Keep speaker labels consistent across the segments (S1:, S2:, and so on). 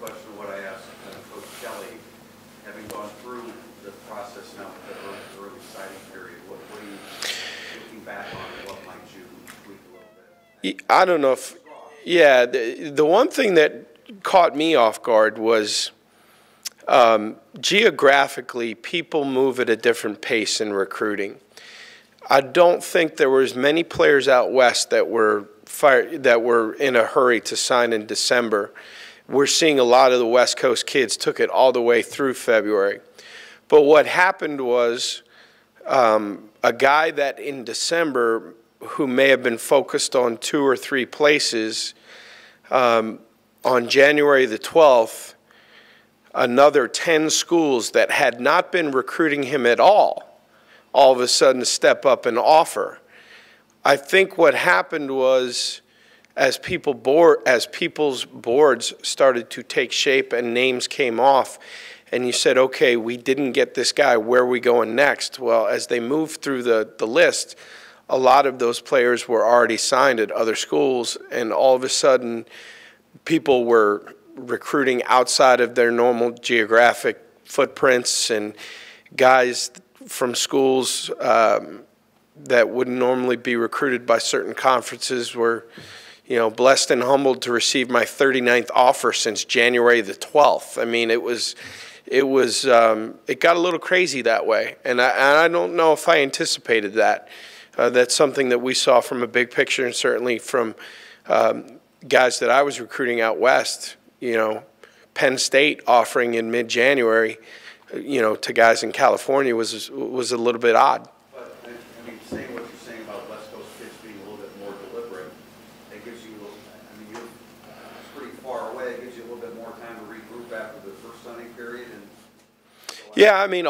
S1: question of what I asked Coach Kelly. Having gone through the process now with the early signing period, what are you looking back on, and what might you tweak a little bit?
S2: I don't know if, yeah, the one thing that caught me off guard was geographically, people move at a different pace in recruiting. I don't think there were as many players out west that were in a hurry to sign in December. We're seeing a lot of the West Coast kids took it all the way through February. But what happened was a guy that in December who may have been focused on 2 or 3 places, on January the 12th, another 10 schools that had not been recruiting him at all of a sudden step up and offer. I think what happened was as people's boards started to take shape and names came off, and you said, okay, we didn't get this guy, where are we going next? Well, as they moved through the list, a lot of those players were already signed at other schools, and all of a sudden people were recruiting outside of their normal geographic footprints, and guys from schools that wouldn't normally be recruited by certain conferences were, you know, blessed and humbled to receive my 39th offer since January the 12th. I mean, it got a little crazy that way, and I don't know if I anticipated that. That's something that we saw from a big picture, and certainly from guys that I was recruiting out west. You know, Penn State offering in mid-January, you know, to guys in California was a little bit odd.
S1: But I mean, saying what you're saying about West Coast kids being a little bit more deliberate, it gives you, I mean, you're pretty far away. It gives you a little bit more time to regroup after the first signing period. And
S2: yeah, I mean,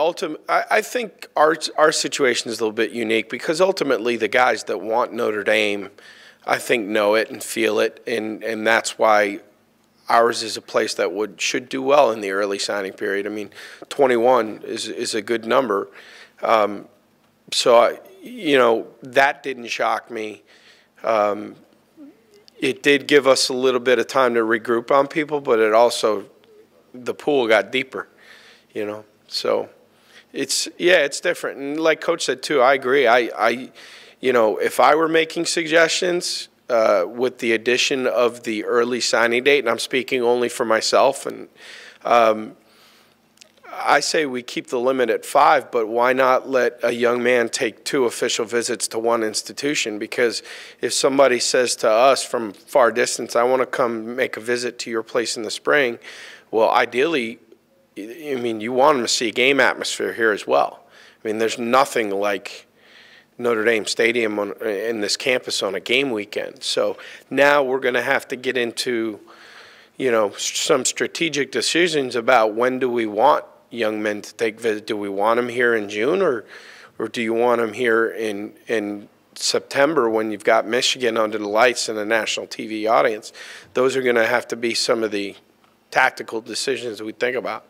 S2: I think our situation is a little bit unique because ultimately the guys that want Notre Dame, I think, know it and feel it, and that's why ours is a place that should do well in the early signing period. I mean, 21 is a good number. So, you know, that didn't shock me. It did give us a little bit of time to regroup on people, but it also, the pool got deeper, you know. So it's different. And like Coach said too, I agree. You know, if I were making suggestions, with the addition of the early signing date, and I'm speaking only for myself, and I say we keep the limit at 5, but why not let a young man take 2 official visits to one institution? Because if somebody says to us from far distance, I want to come make a visit to your place in the spring, well, ideally, I mean, you want them to see game atmosphere here as well. I mean, there's nothing like Notre Dame Stadium in this campus on a game weekend. So now we're going to have to get into, you know, some strategic decisions about when do we want young men to take visits. Do we want them here in June, or do you want them here in September when you've got Michigan under the lights and a national TV audience? Those are going to have to be some of the tactical decisions we think about.